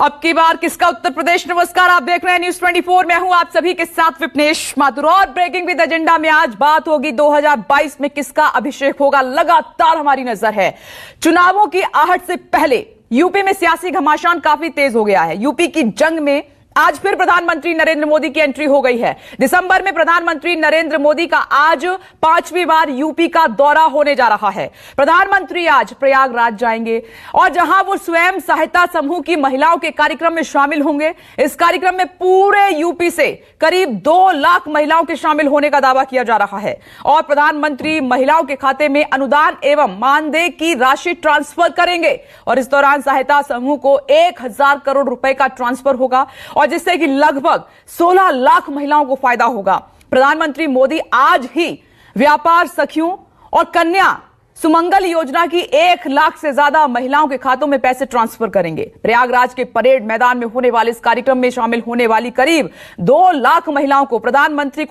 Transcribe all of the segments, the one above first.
अब की बार किसका उत्तर प्रदेश। नमस्कार, आप देख रहे हैं न्यूज 24। मैं हूं आप सभी के साथ विपनेश माथुर और ब्रेकिंग विद एजेंडा में आज बात होगी 2022 में किसका अभिषेक होगा। लगातार हमारी नजर है चुनावों की आहट से पहले यूपी में सियासी घमासान काफी तेज हो गया है। यूपी की जंग में आज फिर प्रधानमंत्री नरेंद्र मोदी की एंट्री हो गई है। दिसंबर में प्रधानमंत्री नरेंद्र मोदी का आज 5वीं बार यूपी का दौरा होने जा रहा है। प्रधानमंत्री आज प्रयागराज जाएंगे और जहां वो स्वयं सहायता समूह की महिलाओं के कार्यक्रम में शामिल होंगे। इस कार्यक्रम में पूरे यूपी से करीब 2 लाख महिलाओं के शामिल होने का दावा किया जा रहा है और प्रधानमंत्री महिलाओं के खाते में अनुदान एवं मानदेय की राशि ट्रांसफर करेंगे और इस दौरान सहायता समूह को 1000 करोड़ रुपए का ट्रांसफर होगा और जिससे कि लगभग 16 लाख महिलाओं को फायदा होगा। प्रधानमंत्री मोदी आज ही व्यापार सखियों और कन्या सुमंगल योजना की 1 लाख से ज्यादा महिलाओं के खातों में पैसे ट्रांसफर करेंगे। प्रयागराज के परेड मैदान में होने वाले इस कार्यक्रम में शामिल होने वाली करीब 2 लाख महिलाओं को प्रधानमंत्री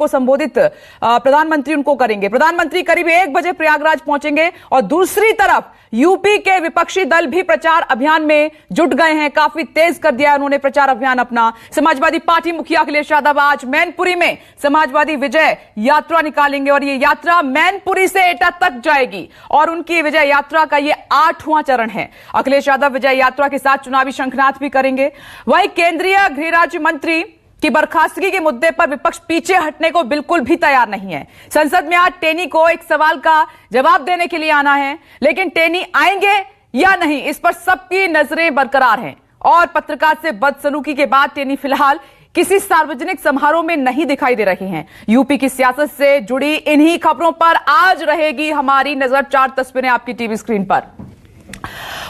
उनको करेंगे। प्रधानमंत्री करीब 1 बजे प्रयागराज पहुंचेंगे और दूसरी तरफ यूपी के विपक्षी दल भी प्रचार अभियान में जुट गए हैं। काफी तेज कर दिया उन्होंने प्रचार अभियान अपना। समाजवादी पार्टी मुखिया अखिलेश यादव आज मैनपुरी में समाजवादी विजय यात्रा निकालेंगे और यह यात्रा मैनपुरी से एटा तक जाएगी और उनकी विजय यात्रा का यह 8वां चरण है। अखिलेश यादव विजय यात्रा के साथ चुनावी शंखनाद भी करेंगे। वहीं केंद्रीय गृह राज्य मंत्री की बर्खास्तगी के मुद्दे पर विपक्ष पीछे हटने को बिल्कुल भी तैयार नहीं है। संसद में आज टेनी को एक सवाल का जवाब देने के लिए आना है, लेकिन टेनी आएंगे या नहीं इस पर सबकी नजरें बरकरार हैं और पत्रकार से बदसलूकी के बाद टेनी फिलहाल किसी सार्वजनिक समारोह में नहीं दिखाई दे रही हैं। यूपी की सियासत से जुड़ी इन्हीं खबरों पर आज रहेगी हमारी नजर। 4 तस्वीरें आपकी टीवी स्क्रीन पर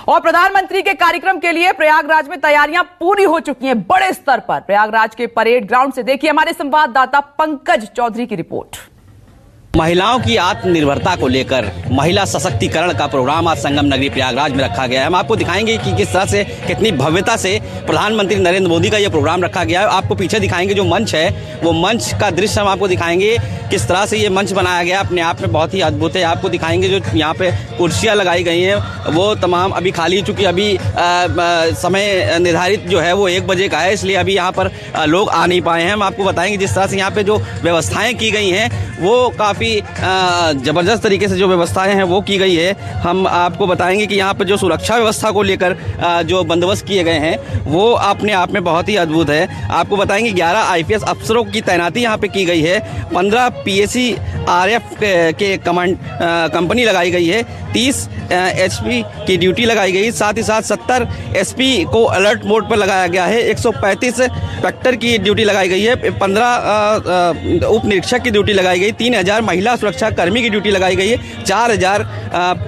और प्रधानमंत्री के कार्यक्रम के लिए प्रयागराज में तैयारियां पूरी हो चुकी हैं बड़े स्तर पर। प्रयागराज के परेड ग्राउंड से देखिए हमारे संवाददाता पंकज चौधरी की रिपोर्ट। महिलाओं की आत्मनिर्भरता को लेकर महिला सशक्तिकरण का प्रोग्राम आज संगम नगरी प्रयागराज में रखा गया है। हम आपको दिखाएंगे कि किस तरह से कितनी भव्यता से प्रधानमंत्री नरेंद्र मोदी का यह प्रोग्राम रखा गया है। आपको पीछे दिखाएंगे जो मंच है वो मंच का दृश्य हम आपको दिखाएंगे किस तरह से ये मंच बनाया गया अपने आप में बहुत ही अद्भुत है। आपको दिखाएंगे जो यहाँ पे कुर्सियाँ लगाई गई हैं वो तमाम अभी खाली, चूंकि अभी समय निर्धारित जो है वो 1 बजे का है, इसलिए अभी यहाँ पर लोग आ नहीं पाए हैं। हम आपको बताएंगे जिस तरह से यहाँ पे जो व्यवस्थाएं की गई हैं वो काफ़ी जबरदस्त तरीके से जो व्यवस्थाएं हैं वो की गई है। हम आपको बताएंगे कि यहाँ पर जो सुरक्षा व्यवस्था को लेकर जो बंदोबस्त किए गए हैं वो अपने आप में बहुत ही अद्भुत है। आपको बताएंगे 11 IPS अफसरों की तैनाती यहाँ पे की गई है। 15 PSC RF के कंपनी लगाई गई है। 30 HP की ड्यूटी लगाई गई, साथ ही साथ 70 SP को अलर्ट मोड पर लगाया गया है। 135 इंस्पेक्टर की ड्यूटी लगाई गई है। 15 उप निरीक्षक की ड्यूटी लगाई गई। 3000 महिला सुरक्षा कर्मी की ड्यूटी लगाई गई है। 4000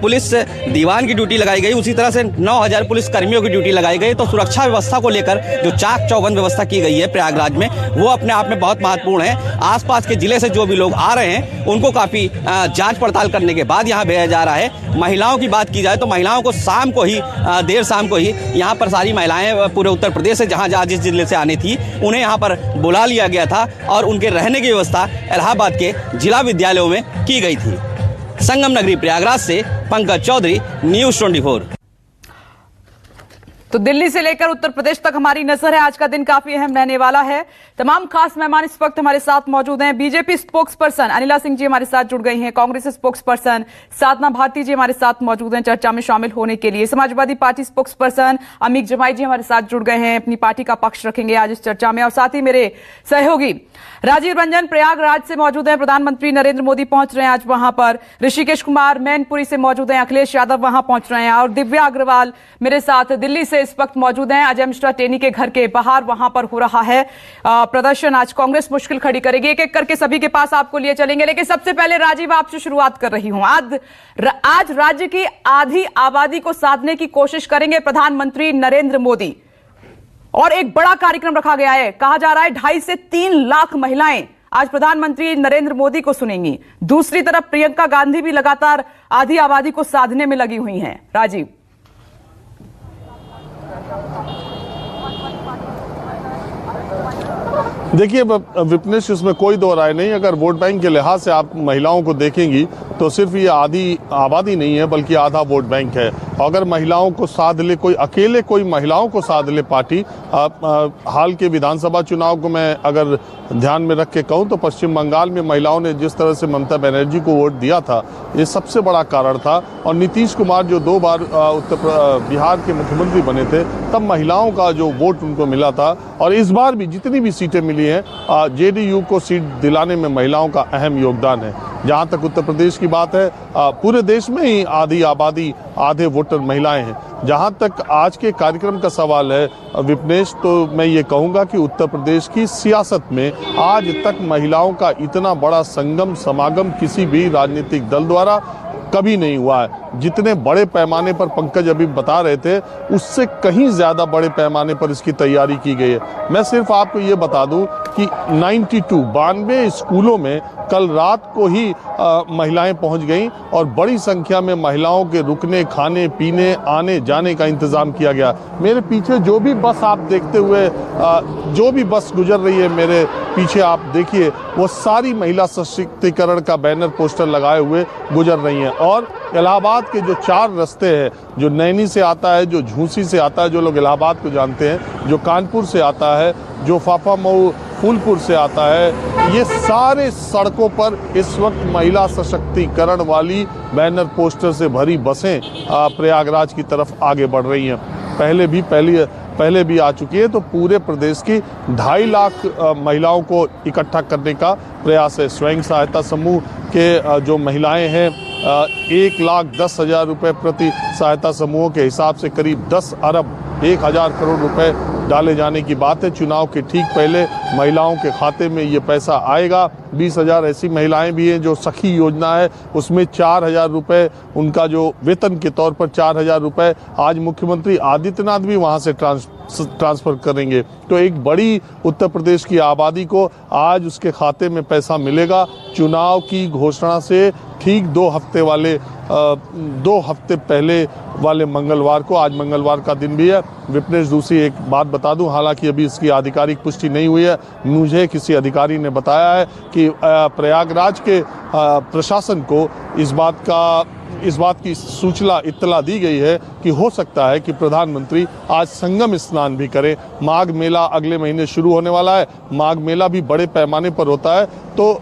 पुलिस दीवान की ड्यूटी लगाई गई। उसी तरह से 9000 पुलिस कर्मियों की ड्यूटी लगाई गई। तो सुरक्षा व्यवस्था को लेकर जो चाक चौबंद व्यवस्था की गई है प्रयागराज में वो अपने आप में बहुत महत्वपूर्ण है। आसपास के जिले से जो भी लोग आ रहे हैं उनको काफी जांच पड़ताल करने के बाद यहाँ भेजा जा रहा है। महिलाओं की बात की जाए तो महिलाओं को शाम को ही देर शाम को ही यहाँ पर सारी महिलाएं पूरे उत्तर प्रदेश से जहाँ जिस जिले से आनी थी उन्हें यहाँ पर बुला लिया गया था और उनके रहने की व्यवस्था इलाहाबाद के जिला विद्यालयों में की गई थी। संगम नगरी प्रयागराज से पंकज चौधरी, न्यूज 24। तो दिल्ली से लेकर उत्तर प्रदेश तक हमारी नजर है। आज का दिन काफी अहम रहने वाला है। तमाम खास मेहमान इस वक्त हमारे साथ मौजूद हैं। BJP spokesperson Anila Singh ji हमारे साथ जुड़ गई हैं। कांग्रेस स्पोक्स पर्सन साधना भारती जी हमारे साथ मौजूद हैं चर्चा में शामिल होने के लिए। समाजवादी पार्टी स्पोक्स पर्सन अमीक जमाई जी हमारे साथ जुड़ गए हैं, अपनी पार्टी का पक्ष रखेंगे आज इस चर्चा में। और साथ ही मेरे सहयोगी राजीव रंजन प्रयागराज से मौजूद हैं। प्रधानमंत्री नरेंद्र मोदी पहुंच रहे हैं आज वहां पर। ऋषिकेश कुमार मैनपुरी से मौजूद हैं। अखिलेश यादव वहां पहुंच रहे हैं और दिव्या अग्रवाल मेरे साथ दिल्ली से इस वक्त मौजूद हैं। अजय मिश्रा टेनी के घर के बाहर वहां पर हो रहा है प्रदर्शन। आज कांग्रेस मुश्किल खड़ी करेगी। एक एक करके सभी के पास आपको लिए चलेंगे, लेकिन सबसे पहले राजीव आपसे शुरुआत कर रही हूं। आज राज्य की आधी आबादी को साधने की कोशिश करेंगे प्रधानमंत्री नरेंद्र मोदी और एक बड़ा कार्यक्रम रखा गया है। कहा जा रहा है 2.5 से 3 लाख महिलाएं आज प्रधानमंत्री नरेंद्र मोदी को सुनेंगी। दूसरी तरफ प्रियंका गांधी भी लगातार आधी आबादी को साधने में लगी हुई हैं। राजीव, देखिए विपनेश, इसमें कोई दो राय नहीं। अगर वोट बैंक के लिहाज से आप महिलाओं को देखेंगी तो सिर्फ ये आधी आबादी नहीं है बल्कि आधा वोट बैंक है अगर महिलाओं को साध ले, कोई अकेले कोई महिलाओं को साध ले पार्टी। हाल के विधानसभा चुनाव को मैं अगर ध्यान में रख के कहूँ तो पश्चिम बंगाल में महिलाओं ने जिस तरह से ममता बनर्जी को वोट दिया था, ये सबसे बड़ा कारण था। और नीतीश कुमार जो 2 बार बिहार के मुख्यमंत्री बने थे, तब महिलाओं का जो वोट उनको मिला था। और इस बार भी जितनी भी सीटें मिली हैं, जेडीयू को सीट दिलाने में महिलाओं का अहम योगदान है। जहाँ तक उत्तर प्रदेश की बात है, पूरे देश में ही आधी आबादी, आधे वोटर महिलाएं हैं। जहाँ तक आज के कार्यक्रम का सवाल है विपनेश, तो मैं ये कहूँगा कि उत्तर प्रदेश की सियासत में आज तक महिलाओं का इतना बड़ा संगम समागम किसी भी राजनीतिक दल द्वारा कभी नहीं हुआ है। जितने बड़े पैमाने पर पंकज अभी बता रहे थे, उससे कहीं ज्यादा बड़े पैमाने पर इसकी तैयारी की गई है। मैं सिर्फ आपको ये बता दूं कि 92 स्कूलों में कल रात को ही महिलाएं पहुंच गईं और बड़ी संख्या में महिलाओं के रुकने, खाने, पीने, आने जाने का इंतजाम किया गया। मेरे पीछे जो भी बस आप देखते हुए, जो भी बस गुजर रही है मेरे पीछे आप देखिए, वो सारी महिला सशक्तिकरण का बैनर पोस्टर लगाए हुए गुजर रही हैं। और इलाहाबाद के जो 4 रास्ते हैं, जो नैनी से आता है, जो झूसी से आता है, जो लोग इलाहाबाद को जानते हैं, जो कानपुर से आता है, जो फाफामऊ फूलपुर से आता है, ये सारे सड़कों पर इस वक्त महिला सशक्तिकरण वाली बैनर पोस्टर से भरी बसें प्रयागराज की तरफ आगे बढ़ रही हैं। पहले भी आ चुकी है। तो पूरे प्रदेश की 2.5 लाख महिलाओं को इकट्ठा करने का प्रयास है। स्वयं सहायता समूह के जो महिलाएं हैं, 1,10,000 रुपए प्रति सहायता समूहों के हिसाब से करीब 10 अरब 1,000 करोड़ रुपए डाले जाने की बात है। चुनाव के ठीक पहले महिलाओं के खाते में ये पैसा आएगा। 20,000 ऐसी महिलाएं भी हैं जो सखी योजना है, उसमें 4,000 रुपए उनका जो वेतन के तौर पर 4,000 रुपए आज मुख्यमंत्री आदित्यनाथ भी वहां से ट्रांसफर करेंगे। तो एक बड़ी उत्तर प्रदेश की आबादी को आज उसके खाते में पैसा मिलेगा। चुनाव की घोषणा से ठीक 2 हफ्ते पहले वाले मंगलवार को, आज मंगलवार का दिन भी है। विपनेश, दूसरी एक बात बता दूं, हालांकि अभी इसकी आधिकारिक पुष्टि नहीं हुई है, मुझे किसी अधिकारी ने बताया है कि प्रयागराज के प्रशासन को इस बात की सूचना इत्तला दी गई है कि हो सकता है कि प्रधानमंत्री आज संगम स्नान भी करें। माघ मेला अगले महीने शुरू होने वाला है। माघ मेला भी बड़े पैमाने पर होता है, तो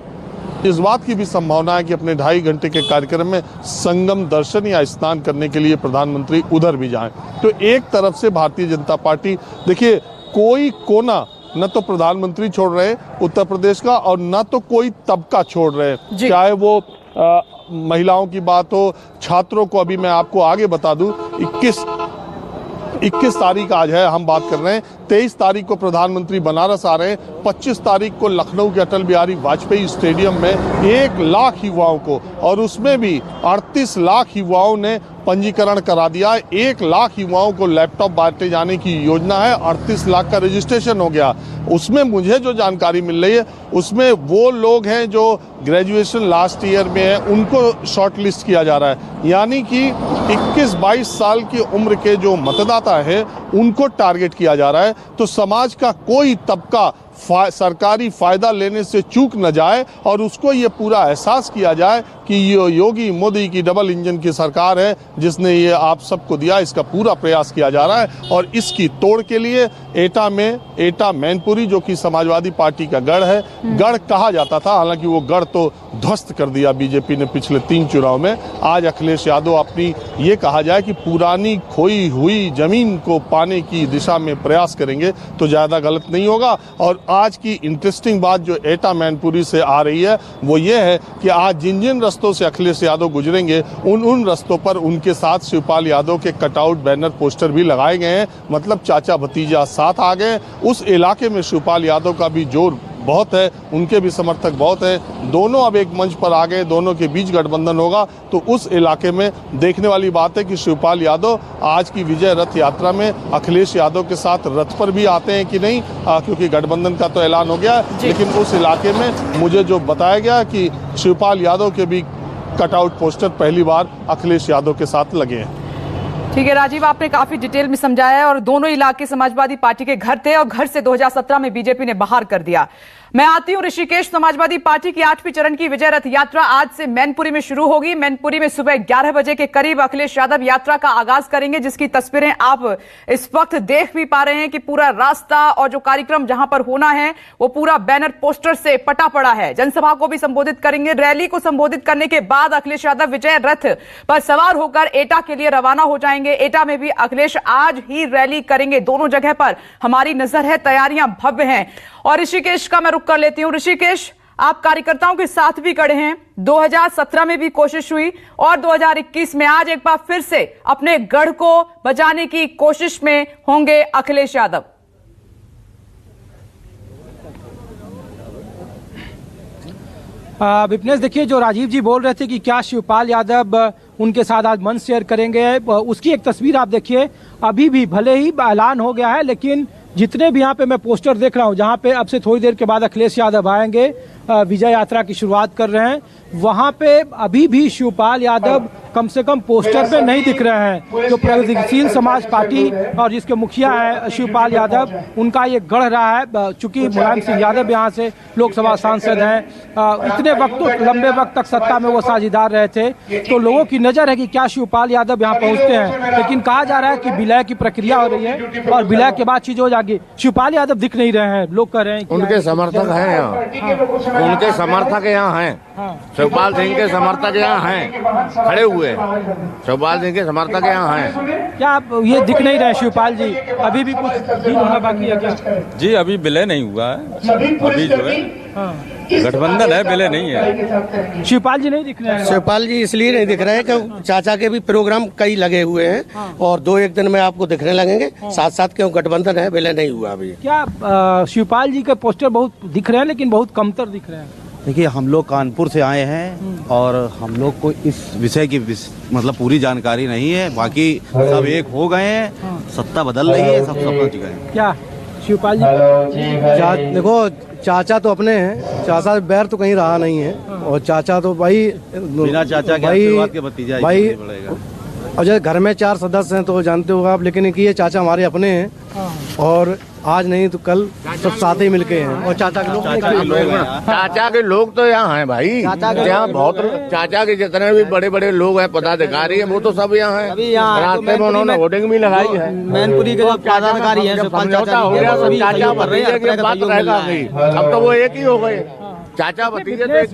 इस बात की भी संभावना है कि अपने 2.5 घंटे के कार्यक्रम में संगम दर्शन या स्नान करने के लिए प्रधानमंत्री उधर भी जाएं। तो एक तरफ से भारतीय जनता पार्टी, देखिए, कोई कोना न तो प्रधानमंत्री छोड़ रहे हैं उत्तर प्रदेश का, और न तो कोई तबका छोड़ रहे हैं। चाहे वो महिलाओं की बात हो, छात्रों को, अभी मैं आपको आगे बता दूं, 21 तारीख आज है, हम बात कर रहे हैं। 23 तारीख को प्रधानमंत्री बनारस आ रहे हैं। 25 तारीख को लखनऊ के अटल बिहारी वाजपेयी स्टेडियम में 1 लाख युवाओं को, और उसमें भी 38 लाख युवाओं ने पंजीकरण करा दिया है। 1 लाख युवाओं को लैपटॉप बांटे जाने की योजना है। 38 लाख का रजिस्ट्रेशन हो गया। उसमें मुझे जो जानकारी मिल रही है, उसमें वो लोग हैं जो ग्रेजुएशन लास्ट ईयर में है, उनको शॉर्टलिस्ट किया जा रहा है। यानी कि 21-22 साल की उम्र के जो मतदाता है, उनको टारगेट किया जा रहा है। तो समाज का कोई तबका सरकारी फायदा लेने से चूक न जाए, और उसको ये पूरा एहसास किया जाए कि ये योगी मोदी की डबल इंजन की सरकार है जिसने ये आप सबको दिया। इसका पूरा प्रयास किया जा रहा है, और इसकी तोड़ के लिए एटा मैनपुरी, जो कि समाजवादी पार्टी का गढ़ है, गढ़ कहा जाता था, हालांकि वो गढ़ तो ध्वस्त कर दिया बीजेपी ने पिछले 3 चुनाव में। आज अखिलेश यादव अपनी, ये कहा जाए कि पुरानी खोई हुई जमीन को पाने की दिशा में प्रयास करेंगे तो ज्यादा गलत नहीं होगा। और आज की इंटरेस्टिंग बात जो एटा मैनपुरी से आ रही है, वो ये है कि आज जिन रस्तों से अखिलेश यादव गुजरेंगे, उन रस्तों पर उनके साथ शिवपाल यादव के कटआउट बैनर पोस्टर भी लगाए गए हैं। मतलब चाचा भतीजा साथ आ गए। उस इलाके में शिवपाल यादव का भी जोर बहुत है, उनके भी समर्थक बहुत हैं। दोनों अब एक मंच पर आ गए, दोनों के बीच गठबंधन होगा। तो उस इलाके में देखने वाली बात है कि शिवपाल यादव आज की विजय रथ यात्रा में अखिलेश यादव के साथ रथ पर भी आते हैं कि नहीं, क्योंकि गठबंधन का तो ऐलान हो गया। लेकिन उस इलाके में मुझे जो बताया गया कि शिवपाल यादव के भी कटआउट पोस्टर पहली बार अखिलेश यादव के साथ लगे हैं। ठीक है राजीव, आपने काफी डिटेल में समझाया है और दोनों इलाके समाजवादी पार्टी के घर थे और घर से 2017 में बीजेपी ने बाहर कर दिया। मैं आती हूं ऋषिकेश। समाजवादी पार्टी की 8वीं चरण की विजय रथ यात्रा आज से मैनपुरी में शुरू होगी। मैनपुरी में सुबह 11 बजे के करीब अखिलेश यादव यात्रा का आगाज करेंगे, जिसकी तस्वीरें आप इस वक्त देख भी पा रहे हैं कि पूरा रास्ता और जो कार्यक्रम जहां पर होना है वो पूरा बैनर पोस्टर से पटा पड़ा है। जनसभा को भी संबोधित करेंगे। रैली को संबोधित करने के बाद अखिलेश यादव विजय रथ पर सवार होकर एटा के लिए रवाना हो जाएंगे। एटा में भी अखिलेश आज ही रैली करेंगे। दोनों जगह पर हमारी नजर है, तैयारियां भव्य हैं। और ऋषिकेश का मैं रुख कर लेती हूं। ऋषिकेश, आप कार्यकर्ताओं के साथ भी खड़े हैं। 2017 में भी कोशिश हुई और 2021 में आज एक बार फिर से अपने गढ़ को बचाने की कोशिश में होंगे अखिलेश यादव। विपनेश, देखिए जो राजीव जी बोल रहे थे कि क्या शिवपाल यादव उनके साथ आज मंच शेयर करेंगे, उसकी एक तस्वीर आप देखिए। अभी भी भले ही ऐलान हो गया है, लेकिन जितने भी यहाँ पे मैं पोस्टर देख रहा हूँ, जहाँ पे अब से थोड़ी देर के बाद अखिलेश यादव आएंगे, विजय यात्रा की शुरुआत कर रहे हैं, वहाँ पे अभी भी शिवपाल यादव कम से कम पोस्टर पे नहीं दिख रहे हैं। जो प्रगतिशील समाज पार्टी और जिसके मुखिया है शिवपाल यादव, उनका ये गढ़ रहा है। चूंकि मुलायम सिंह यादव यहाँ से लोकसभा सांसद हैं, इतने वक्त लंबे वक्त तक सत्ता में वो साझेदार रहे थे, तो लोगों की नजर है कि क्या शिवपाल यादव यहाँ पहुँचते हैं। लेकिन कहा जा रहा है कि विलय की प्रक्रिया हो रही है और विलय के बाद चीज हो जाएगी। शिवपाल यादव दिख नहीं रहे हैं, लोग कह रहे हैं उनके समर्थक हैं यहाँ, उनके समर्थक यहाँ हैं, शिवपाल सिंह के समर्थक यहाँ हैं, खड़े हुए शिवपाल सिंह के समर्थक यहाँ हैं। क्या आप ये दिख नहीं रहे शिवपाल जी? अभी भी कुछ दिन होना बाकी है क्या? जी अभी विलय नहीं हुआ है, अभी जो है गठबंधन है, विलय नहीं है। शिवपाल जी नहीं दिख रहे हैं। शिवपाल जी इसलिए नहीं दिख रहे हैं कि चाचा के भी प्रोग्राम कई लगे हुए हैं और 2-1 दिन में आपको दिखने लगेंगे। साथ साथ क्यों गठबंधन है, विलय नहीं हुआ अभी। क्या शिवपाल जी के पोस्टर बहुत दिख रहे हैं, लेकिन बहुत कमतर दिख रहे हैं? देखिए, हम लोग कानपुर से आए हैं और हम लोग को इस विषय की मतलब पूरी जानकारी नहीं है। बाकी सब एक हो गए हैं, सत्ता बदल रही है, सब समझ गए हैं। क्या शिवपाल जी? देखो, चाचा तो अपने हैं, चाचा बैर तो कहीं रहा नहीं है और चाचा तो भाई बिना चाचा के आशीर्वाद के भतीजा भाई। और जैसे घर में 4 सदस्य हैं तो जानते हो आप, लेकिन ये चाचा हमारे अपने हैं और आज नहीं तो कल सब साथ ही मिलके हैं। और चाचा के लोग तो यहाँ हैं भाई, यहाँ बहुत चाचा के जितने भी बड़े बड़े लोग हैं, पदाधिकारी हैं, वो तो सब यहाँ हैं। रास्ते में उन्होंने होर्डिंग भी लगाई है। मैनपुरी के जो पदाधिकारी हैं, समझौता हो गया, चाचा भतीजे की बात रहेगा नहीं, अब तो वो एक ही हो गए, चाचा भतीजे।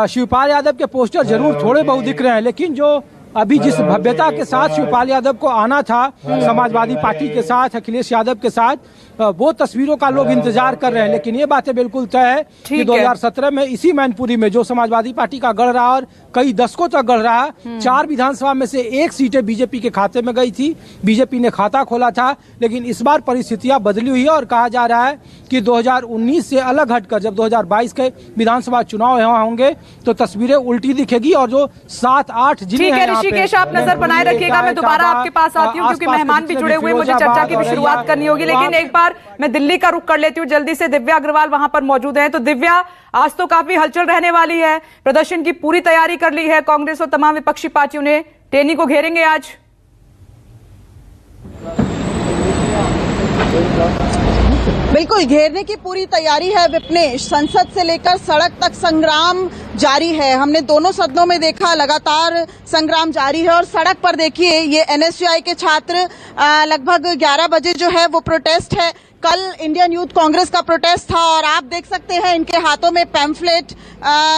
शिवपाल यादव के पोस्टर जरूर थोड़े बहुत दिख रहे हैं, लेकिन जो अभी जिस भव्यता के साथ शिवपाल यादव को आना था समाजवादी पार्टी के साथ, अखिलेश यादव के साथ, वो तस्वीरों का लोग इंतजार कर रहे हैं। लेकिन ये बातें बिल्कुल तय है कि 2017 में इसी मैनपुरी में जो समाजवादी पार्टी का गढ़ रहा और कई दशकों तक गढ़ रहा, 4 विधानसभा में से 1 सीटें बीजेपी के खाते में गई थी, बीजेपी ने खाता खोला था। लेकिन इस बार परिस्थितियां बदली हुई है और कहा जा रहा है कि 2019 से अलग हटकर जब 2022 के विधानसभा चुनाव यहाँ होंगे तो तस्वीरें उल्टी दिखेगी। और जो 7-8 जिले हैं, ऋषिकेश आप नजर बनाए रखिएगा। मैं दोबारा आपके पास आती हूँ क्योंकि मेहमान भी जुड़े हुए, मुझे चर्चा की भी शुरुआत करनी होगी। लेकिन एक बार मैं दिल्ली का रुख कर लेती हूँ जल्दी से। दिव्या अग्रवाल वहां पर मौजूद है। तो दिव्या, आज तो काफी हलचल रहने वाली है, प्रदर्शन की पूरी तैयारी कर ली है कांग्रेस और तमाम विपक्षी पार्टियों ने। टेनी को घेरेंगे आज? बिल्कुल, घेरने की पूरी तैयारी है विपनेश। संसद से लेकर सड़क तक संग्राम जारी है। हमने दोनों सदनों में देखा, लगातार संग्राम जारी है। और सड़क पर देखिए, ये एनएसयूआई के छात्र लगभग 11 बजे जो है वो प्रोटेस्ट है। कल इंडियन यूथ कांग्रेस का प्रोटेस्ट था और आप देख सकते हैं इनके हाथों में पैम्फलेट,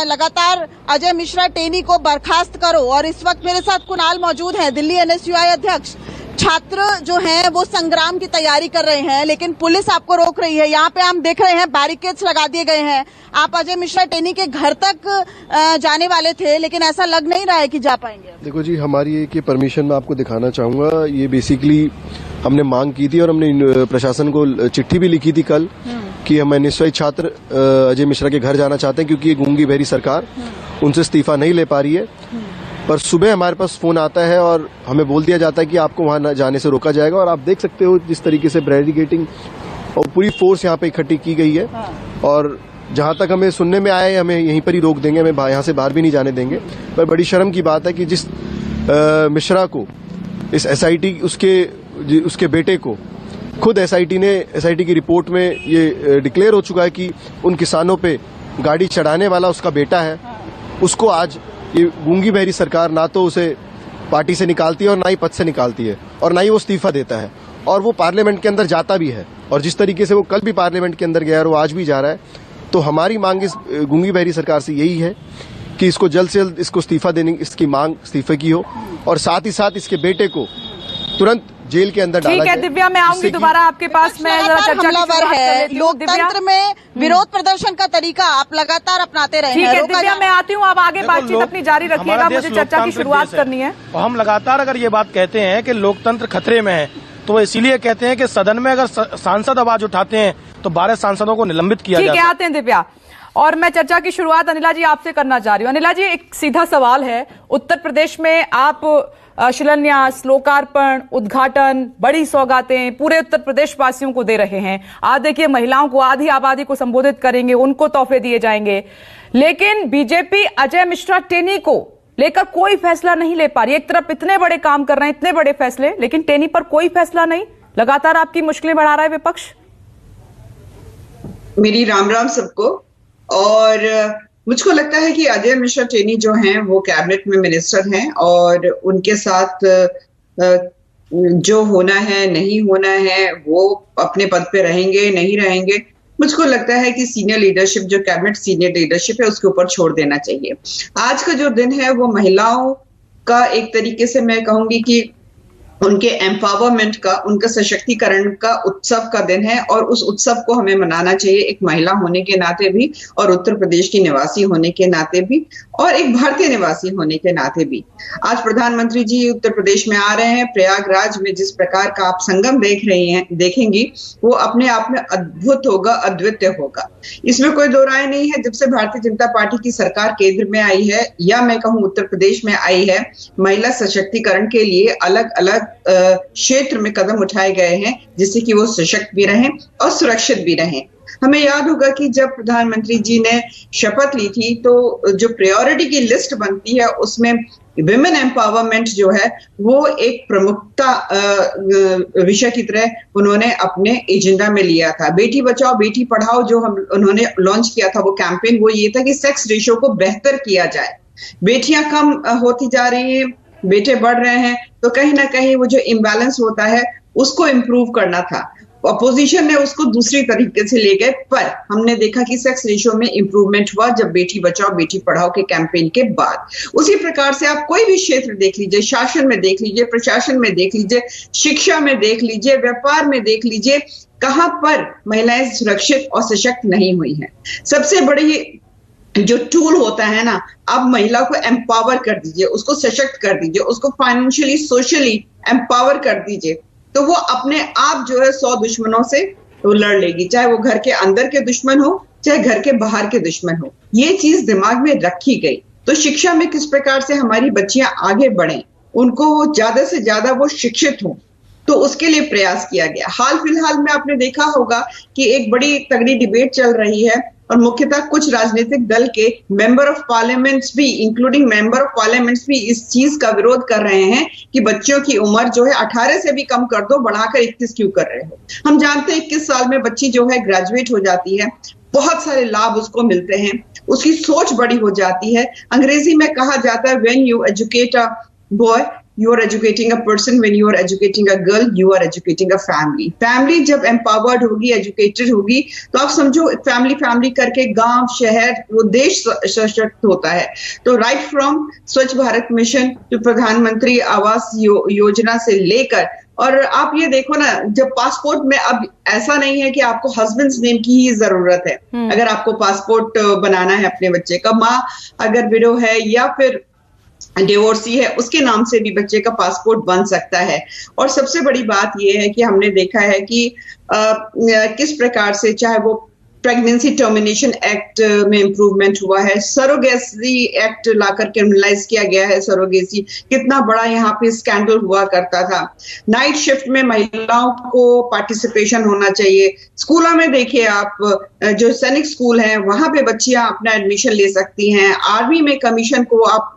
लगातार अजय मिश्रा टेनी को बर्खास्त करो। और इस वक्त मेरे साथ कुणाल मौजूद हैं, दिल्ली एनएसयूआई अध्यक्ष। छात्र जो हैं वो संग्राम की तैयारी कर रहे हैं, लेकिन पुलिस आपको रोक रही है। यहाँ पे हम देख रहे हैं बैरिकेड्स लगा दिए गए हैं। आप अजय मिश्रा टेनी के घर तक जाने वाले थे, लेकिन ऐसा लग नहीं रहा है कि जा पाएंगे। देखो जी, हमारी एक परमिशन मैं आपको दिखाना चाहूंगा। ये बेसिकली हमने मांग की थी और हमने प्रशासन को चिट्ठी भी लिखी थी कल कि हम एनएसयूआई छात्र अजय मिश्रा के घर जाना चाहते हैं, क्योंकि ये गूंगी बहरी सरकार उनसे इस्तीफा नहीं ले पा रही है। पर सुबह हमारे पास फोन आता है और हमें बोल दिया जाता है कि आपको वहां जाने से रोका जाएगा। और आप देख सकते हो जिस तरीके से बैरिकेडिंग और पूरी फोर्स यहाँ पे इकट्ठी की गई है। और जहां तक हमें सुनने में आया है, हमें यहीं पर ही रोक देंगे, हमें यहाँ से बाहर भी नहीं जाने देंगे। पर बड़ी शर्म की बात है कि जिस मिश्रा को इस एसआईटी उसके बेटे को खुद एसआईटी की रिपोर्ट में ये डिक्लेयर हो चुका है कि उन किसानों पे गाड़ी चढ़ाने वाला उसका बेटा है। उसको आज ये गूंगी बहरी सरकार ना तो उसे पार्टी से निकालती है और ना ही पद से निकालती है और ना ही वो इस्तीफा देता है, और वो पार्लियामेंट के अंदर जाता भी है। और जिस तरीके से वो कल भी पार्लियामेंट के अंदर गया और वो आज भी जा रहा है, तो हमारी मांग इस गूंगी बहरी सरकार से यही है कि इसको जल्द से जल्द इसको इस्तीफा देने, इसकी मांग इस्तीफे की हो, और साथ ही साथ इसके बेटे को तुरंत जेल के अंदर डाला जाए। ठीक है दिव्या, मैं आऊंगी दोबारा आपके पास। मैं जरा चर्चा की शुरुआत कर लेती हूं। लोकतंत्र में विरोध प्रदर्शन का तरीका आप लगातार अपनाते रहे हैं। ठीक है दिव्या, मैं आती हूँ, आप आगे बातचीत अपनी जारी रखिएगा, मुझे चर्चा की शुरुआत करनी है। और हम लगातार अगर ये बात कहते हैं कि लोकतंत्र खतरे में है, तो वो इसीलिए कहते हैं कि सदन में अगर सांसद आवाज उठाते हैं तो 12 सांसदों को निलंबित किया जाता है। ठीक है, आते हैं दिव्या, और मैं चर्चा की शुरुआत अनिला जी आपसे करना चाह रही हूँ। अनिला जी, एक सीधा सवाल है, उत्तर प्रदेश में आप शिलान्यास, लोकार्पण, उद्घाटन, बड़ी सौगातें पूरे उत्तर प्रदेश वासियों को दे रहे हैं। आज देखिए, महिलाओं को, आधी आबादी को संबोधित करेंगे, उनको तोहफे दिए जाएंगे, लेकिन बीजेपी अजय मिश्रा टेनी को लेकर कोई फैसला नहीं ले पा रही। एक तरफ इतने बड़े काम कर रहे हैं, इतने बड़े फैसले, लेकिन टेनी पर कोई फैसला नहीं। लगातार आपकी मुश्किलें बढ़ा रहा है विपक्ष। मेरी राम राम सबको। और मुझको लगता है कि अजय मिश्रा टेनी जो हैं वो कैबिनेट में मिनिस्टर हैं, और उनके साथ जो होना है नहीं होना है, वो अपने पद पे रहेंगे नहीं रहेंगे, मुझको लगता है कि सीनियर लीडरशिप, जो कैबिनेट सीनियर लीडरशिप है, उसके ऊपर छोड़ देना चाहिए। आज का जो दिन है वो महिलाओं का, एक तरीके से मैं कहूंगी कि उनके एम्पावरमेंट का, उनका सशक्तिकरण का उत्सव का दिन है, और उस उत्सव को हमें मनाना चाहिए, एक महिला होने के नाते भी, और उत्तर प्रदेश की निवासी होने के नाते भी, और एक भारतीय निवासी होने के नाते भी। आज प्रधानमंत्री जी उत्तर प्रदेश में आ रहे हैं। प्रयागराज में जिस प्रकार का आप संगम देखेंगी, वो अपने आप में अद्भुत होगा, अद्वितीय होगा, इसमें कोई दो राय नहीं है। जब से भारतीय जनता पार्टी की सरकार केंद्र में आई है, या मैं कहूं उत्तर प्रदेश में आई है, महिला सशक्तिकरण के लिए अलग अलग क्षेत्र में कदम उठाए गए हैं, जिससे कि वो सशक्त भी रहें और सुरक्षित भी रहें। हमें याद होगा कि जब प्रधानमंत्री जी ने शपथ ली थी, तो जो प्रायोरिटी की लिस्ट बनती है, उसमें विमेन एम्पावरमेंट जो है वो एक प्रमुखता विषय की तरह उन्होंने अपने एजेंडा में लिया था। बेटी बचाओ बेटी पढ़ाओ जो उन्होंने लॉन्च किया था, वो कैंपेन, वो ये था कि सेक्स रेशियो को बेहतर किया जाए। बेटियां कम होती जा रही हैं, बेटे बढ़ रहे हैं, तो कहीं ना कहीं वो जो इम्बैलेंस होता है उसको इम्प्रूव करना था। अपोजिशन ने उसको दूसरी तरीके से ले गए, पर हमने देखा कि सेक्स रेशियो में इंप्रूवमेंट हुआ जब बेटी बचाओ बेटी पढ़ाओ के कैंपेन के बाद। उसी प्रकार से आप कोई भी क्षेत्र देख लीजिए, शासन में देख लीजिए, प्रशासन में देख लीजिए, शिक्षा में देख लीजिए, व्यापार में देख लीजिए, कहां पर महिलाएं सुरक्षित और सशक्त नहीं हुई हैं। सबसे बड़ी जो टूल होता है ना, आप महिला को एम्पावर कर दीजिए, उसको सशक्त कर दीजिए, उसको फाइनेंशियली सोशली एम्पावर कर दीजिए, तो वो अपने आप जो है 100 दुश्मनों से वो लड़ लेगी, चाहे वो घर के अंदर के दुश्मन हो, चाहे घर के बाहर के दुश्मन हो। ये चीज दिमाग में रखी गई। तो शिक्षा में किस प्रकार से हमारी बच्चियां आगे बढ़ें, उनको ज्यादा से ज्यादा वो शिक्षित हों, तो उसके लिए प्रयास किया गया। हाल फिलहाल में आपने देखा होगा कि एक बड़ी तगड़ी डिबेट चल रही है, और मुख्यतः कुछ राजनीतिक दल के मेंबर ऑफ पार्लियामेंट्स भी, इंक्लूडिंग मेंबर ऑफ पार्लियामेंट्स भी इस चीज का विरोध कर रहे हैं कि बच्चियों की उम्र जो है 18 से भी कम कर दो, बढ़ाकर 21 क्यों कर रहे हो। हम जानते हैं 21 साल में बच्ची जो है ग्रेजुएट हो जाती है, बहुत सारे लाभ उसको मिलते हैं, उसकी सोच बड़ी हो जाती है। अंग्रेजी में कहा जाता है when you educate a boy you are educating a person, when you are educating a girl you are educating a family। Family जब एम्पावर्ड होगी, एजुकेटेड होगी, तो आप समझो फैमिली करके गांव, शहर, वो देश सशक्त होता है। तो राइट फ्रॉम स्वच्छ भारत मिशन टू प्रधानमंत्री आवास योजना से लेकर, और आप ये देखो ना, जब पासपोर्ट में अब ऐसा नहीं है कि आपको हस्बैंड्स नेम की ही जरूरत है। अगर आपको पासपोर्ट बनाना है अपने बच्चे का, माँ अगर विडो है या फिर डिवोर्सी है, उसके नाम से भी बच्चे का पासपोर्ट बन सकता है। और सबसे बड़ी बात यह है कि हमने देखा है कि किस प्रकार से, चाहे वो प्रेगनेंसी टर्मिनेशन एक्ट में इंप्रूवमेंट हुआ है, सरोगेसी एक्ट लाकर क्रिमिनलाइज किया गया है। सरोगेसी कितना बड़ा यहाँ पे स्कैंडल हुआ करता था। नाइट शिफ्ट में महिलाओं को पार्टिसिपेशन होना चाहिए। स्कूलों में देखिए आप, जो सैनिक स्कूल है वहां पे बच्चियां अपना एडमिशन ले सकती हैं। आर्मी में कमीशन को आप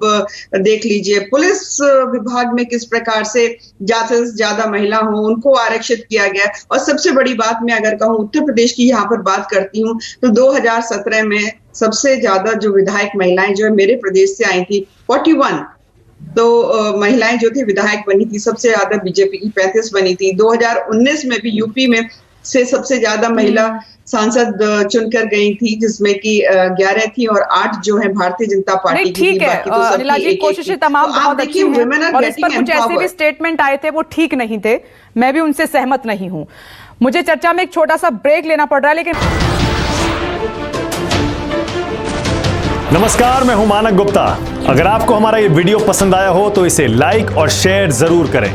देख लीजिए। पुलिस विभाग में किस प्रकार से ज्यादा से ज्यादा महिला हो उनको आरक्षित किया गया। और सबसे बड़ी बात मैं अगर कहूँ उत्तर प्रदेश की यहाँ पर बात करती हूँ तो 2017 में सबसे ज्यादा जो विधायक महिलाएं जो है मेरे प्रदेश से आई थी 41। तो महिलाएं जो थी विधायक बनी थी, सबसे ज्यादा बीजेपी की 35 बनी थी। 2019 में भी यूपी में से सबसे ज्यादा महिला सांसद चुनकर गई थी, जिसमें कि 11 थी और 8 जो है भारतीय जनता पार्टी की। ठीक है अनिला जी, कोशिशें तमाम बहुत अच्छी हैं और इस पर कुछ ऐसे भी स्टेटमेंट आए थे वो ठीक नहीं थे, मैं भी उनसे सहमत नहीं हूं। मुझे चर्चा में एक छोटा सा ब्रेक लेना पड़ रहा है, लेकिन नमस्कार, मैं हूं मानक गुप्ता। अगर आपको हमारा ये वीडियो पसंद आया हो तो इसे लाइक और शेयर जरूर करें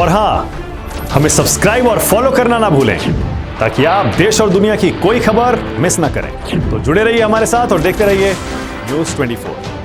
और हाँ, हमें सब्सक्राइब और फॉलो करना ना भूलें ताकि आप देश और दुनिया की कोई खबर मिस ना करें। तो जुड़े रहिए हमारे साथ और देखते रहिए न्यूज़ 24।